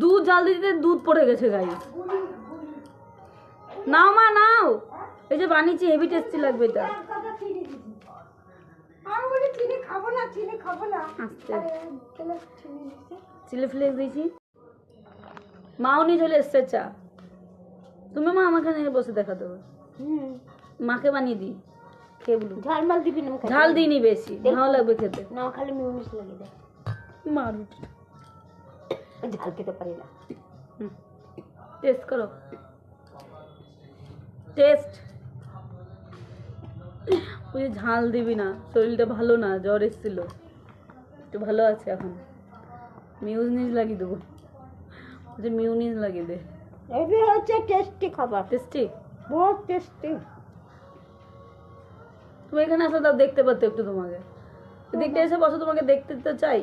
দুধ জাল দিতে দুধ পড়ে গেছে গাইস। নাও মা নাও, এই যে বানিয়েছি হেভি টেস্টি লাগবে এটা। চিলি ফ্লেক্স দিয়েছি, মাও নিয়ে চলে এসছে চা। তুমি মা আমাকে নিয়ে বসে দেখা দেবো। মাকে বানিয়ে দিই, খেয়ে বলুন। ঝাল মাল দিবি না? ঝাল দিইনি বেশি, ভালো লাগবে খেতে। না খালি মিউনিস লাগিয়ে দে। মা রুটি ঝাল খেতে পারি না। টেস্ট করো, টেস্ট। ওই ঝাল দিবি না, শরীরটা ভালো না, জ্বর এসেছিল, একটু ভালো আছে এখন। মিউনিস লাগিয়ে দেবো, যে মিউনিস লাগিয়ে দে। এটা হচ্ছে টেস্টি খাবার। টেস্টি, বহুত টেস্টি। তুমি এখানে আসলে তাও দেখতে পারতে একটু, তোমাকে দেখতে এসে বসো, তোমাকে দেখতে তো চাই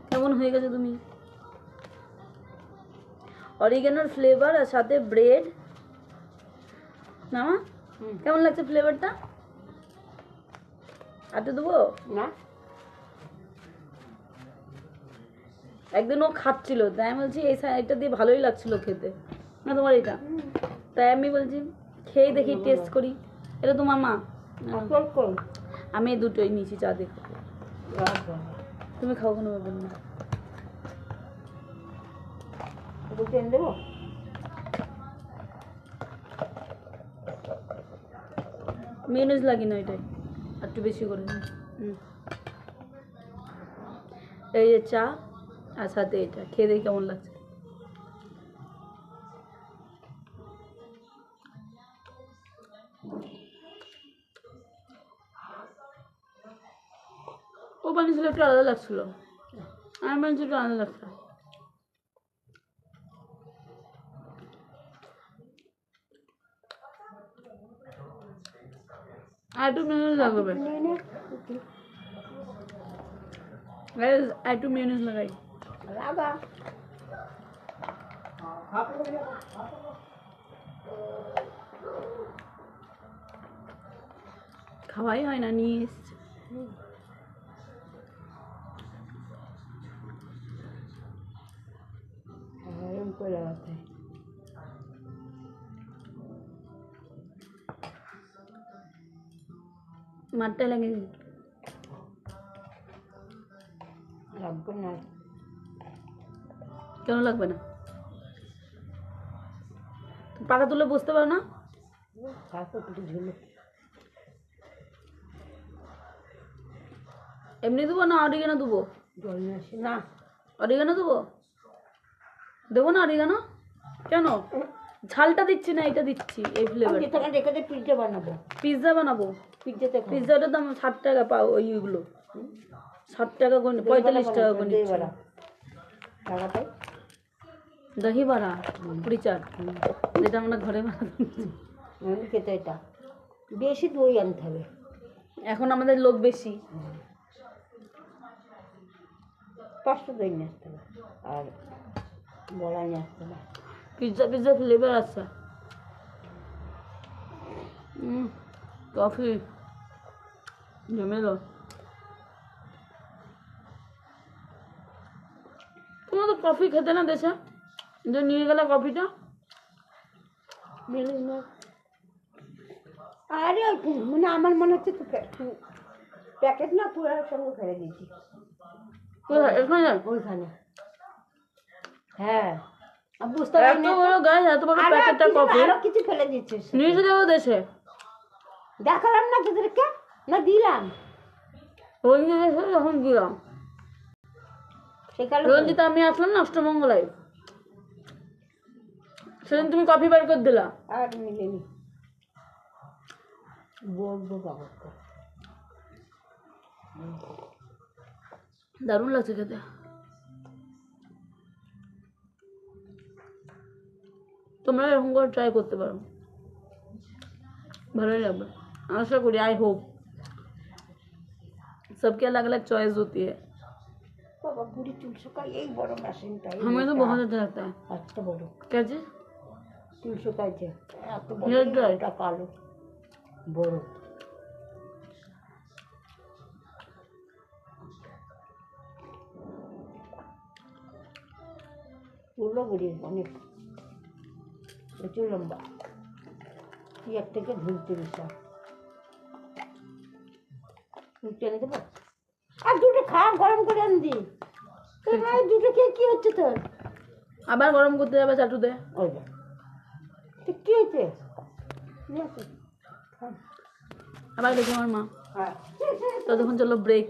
কেমন হয়ে গেছে তুমি। অরিগানোর ফ্লেভার আর সাথে ব্রেড না মা, কেমন লাগছে ফ্লেভারটা? আটু দেবো না? একদিন ও খাচ্ছিল, তাই আমি বলছি এই সাইডটা দিয়ে ভালোই লাগছিল খেতে না তোমার এটা, তাই আমি বলছি খেয়ে দেখি, টেস্ট করি। এটা তোমার মা, আমি দুটোই নিয়েছি চা দেখো। তুমি খাও, কোনো ব্যাপার না। দেবো মিউনিস লাগি না, এটাই একটু বেশি করে। এই যে চা আর সাথে এটা, খেয়ে দেখি কেমন লাগছে। ও বানিয়েছিল একটু আলাদা লাগছিল, আমি বানিয়েছি একটু আলাদা লাগছে। আর একটু মিউনিস লাগবে, একটু মিউনিস লাগাই। খাওয়াই হয় না, নিয়ে এসছে। মাঠটা লাগে লাগবে না, কেন লাগবে না? পাকা তুলে বুঝতে পারো না? এমনি দেবো না অরিগানো দেবো? না অরিগানো দেবো, দেবো না অরিগানো? কেন? ঝালটা দিচ্ছি না, এটা দিচ্ছি এই ফ্লেভার। পিৎজা বানাবো, পিৎজা বানাবো। পিৎজাটার দাম 60 টাকা পাও, ওইগুলো 60 টাকা করে, 45 টাকা করে নিচ্ছে। দহি বাড়া পুরি চাট, যেটা আমরা ঘরে বানাবো খেতে। এটা বেশি দই আনতে হবে, এখন আমাদের লোক বেশি, 5টা দই নিয়ে আসতে হবে আর বড়া নিয়ে আসতে হবে। পিৎজা পিৎজা ফ্লেভার আছে। কফি জমেলো। তোমরা তো কফি খেতে না দেশে, যে নিয়ে গেলে কফিটা। আরে মানে আমার মনে হচ্ছে তো প্যাকেট না পুরো সঙ্গে ফেলে দিয়েছি। এখানে ওইখানে, হ্যাঁ বুঝতে পারি না, এত বড় গাছ, এত বড় প্যাকেটটা কফি আরো কিছু ফেলে দিচ্ছে। নিয়ে যাবো দেশে, দেখালাম না তোদেরকে, না দিলাম যখন দিলাম রঞ্জিতা, আমি আসলাম না অষ্টমঙ্গলায়, সেদিন তুমি কফি বার করে দিলা। আর মিলেনি বলবো বাবাকে, দারুণ লাগছে খেতে। তোমরা এরকম করে ট্রাই করতে পারো, ভালোই লাগবে आशा करी। आई होप, सबके अलग अलग चॉइस होती है। हमें तो बहुत अच्छा लगता है। अच्छा बोलो क्या जी? 300 का हेयर ड्राई कालो बड़ो পুরো বড়ি অনেক প্রচুর লম্বা ইয়ার থেকে ঝুলতে বিশাল এনে দেবো আর দুটো খা গরম করে আন দি দুটো খেয়ে কি হচ্ছে তোর আবার গরম করতে যাবে চাটুতে ওই কি হয়েছে আবার দেখি আমার মা হ্যাঁ ততক্ষণ চলো ব্রেক